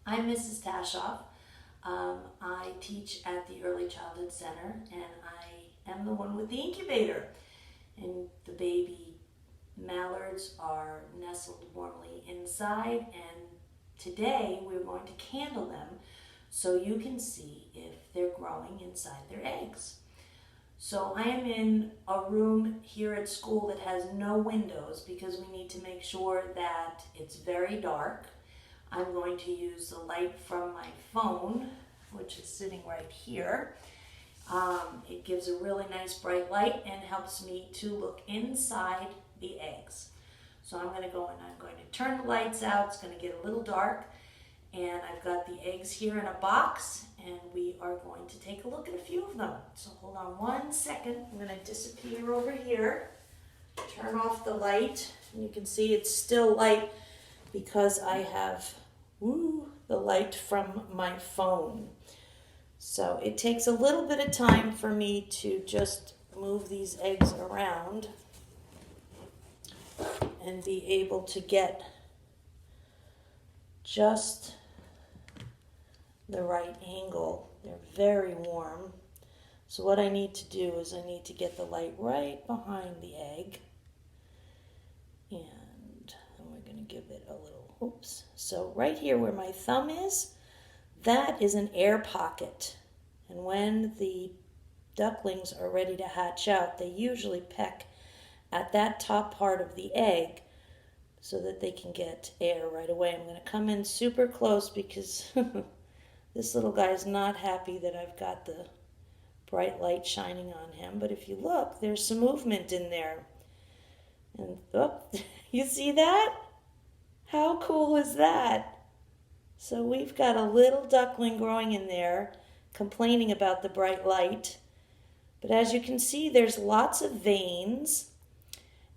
I'm Mrs. Tashoff. I teach at the Early Childhood Center, and I am the one with the incubator. And the baby mallards are nestled warmly inside, and today we're going to candle them so you can see if they're growing inside their eggs. So I am in a room here at school that has no windows because we need to make sure that it's very dark. I'm going to use the light from my phone, which is sitting right here. It gives a really nice bright light and helps me to look inside the eggs. So I'm going to go and I'm going to turn the lights out. It's going to get a little dark. And I've got the eggs here in a box, and we are going to take a look at a few of them. So hold on one second. I'm going to disappear over here, turn off the light, and you can see it's still light because I have the light from my phone. So it takes a little bit of time for me to just move these eggs around and be able to get just the right angle. They're very warm. So what I need to do is I need to get the light right behind the egg. And we're going to give it a little, oops. So right here where my thumb is, that is an air pocket. And when the ducklings are ready to hatch out, they usually peck at that top part of the egg so that they can get air right away. I'm going to come in super close because this little guy is not happy that I've got the bright light shining on him. But if you look, there's some movement in there. And you see that? How cool is that? So we've got a little duckling growing in there, complaining about the bright light. But as you can see, there's lots of veins.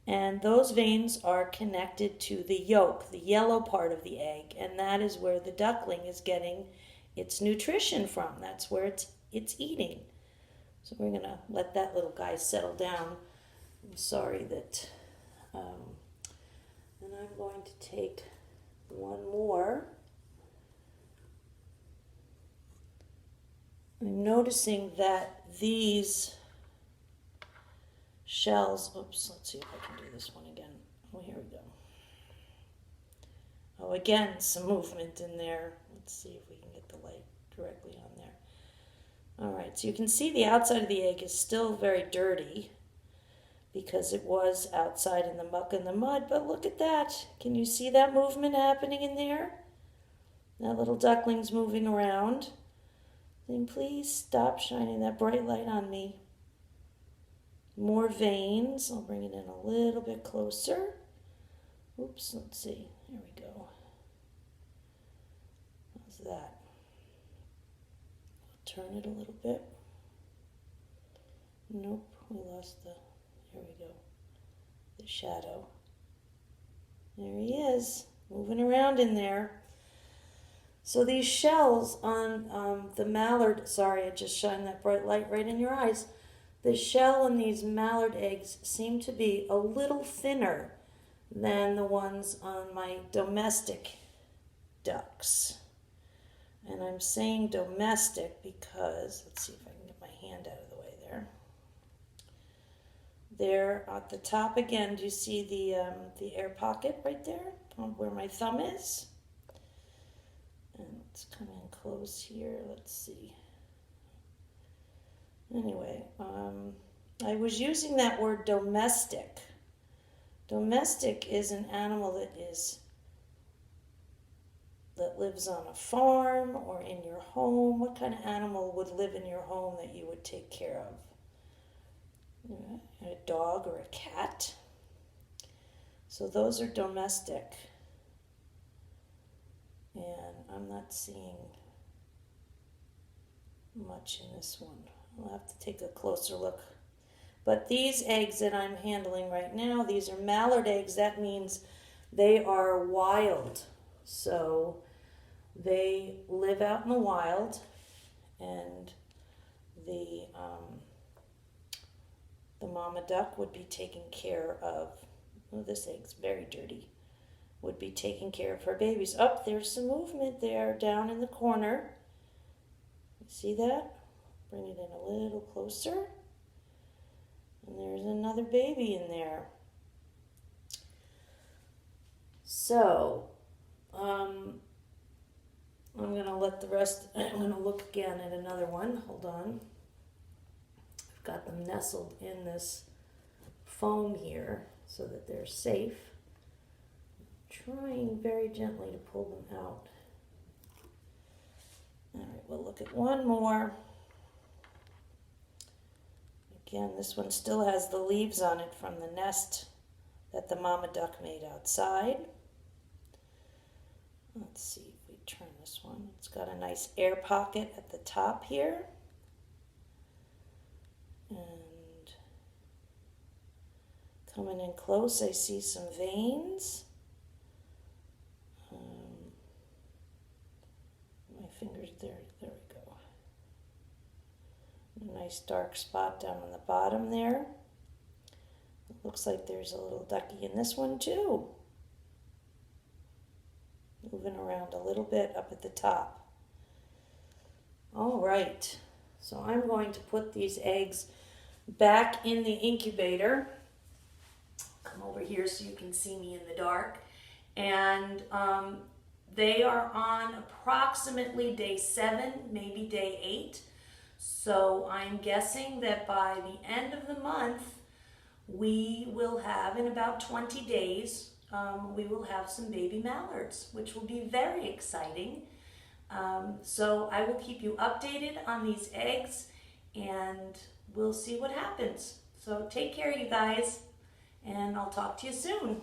And those veins are connected to the yolk, the yellow part of the egg. And that is where the duckling is getting its nutrition from. That's where it's eating. So we're going to let that little guy settle down. I'm sorry that... and I'm going to take one more. I'm noticing that these shells, oops, let's see if I can do this one again. Oh, here we go. Oh, again, some movement in there. Let's see if we can get the light directly on there. All right, so you can see the outside of the egg is still very dirty because it was outside in the muck and the mud, but look at that. Can you see that movement happening in there? That little duckling's moving around. Then please stop shining that bright light on me. More veins. I'll bring it in a little bit closer. Oops, let's see. Here we go. How's that? Turn it a little bit. Nope, we lost the, here we go, the shadow. There he is, moving around in there. So these shells on the mallard, sorry, I just shined that bright light right in your eyes. The shell in these mallard eggs seem to be a little thinner than the ones on my domestic ducks. And I'm saying domestic because, let's see if I can get my hand out of the way there. There at the top again, do you see the air pocket right there where my thumb is? And let's come in close here, let's see. Anyway, I was using that word domestic. Domestic is an animal that lives on a farm or in your home. What kind of animal would live in your home that you would take care of? A dog or a cat. So those are domestic. And I'm not seeing much in this one. I'll have to take a closer look. But these eggs that I'm handling right now, these are mallard eggs. That means they are wild. So they live out in the wild, and the mama duck would be taking care of, oh, this egg's very dirty. would be taking care of her babies. Up there's some movement there down in the corner. You see that? Bring it in a little closer. And there's another baby in there. So, I'm going to let the rest, I'm going to look again at another one. Hold on. I've got them nestled in this foam here so that they're safe. I'm trying very gently to pull them out. All right, we'll look at one more. Again, this one still has the leaves on it from the nest that the mama duck made outside. Let's see if we turn this one. It's got a nice air pocket at the top here. And coming in close, I see some veins. My fingers, there we go. A nice dark spot down on the bottom there. It looks like there's a little ducky in this one too. Moving around a little bit up at the top. All right, so I'm going to put these eggs back in the incubator. Come over here so you can see me in the dark. And they are on approximately day 7, maybe day 8. So I'm guessing that by the end of the month, we will have, in about 20 days, we will have some baby mallards, which will be very exciting. So I will keep you updated on these eggs, and we'll see what happens. So take care, you guys, and I'll talk to you soon.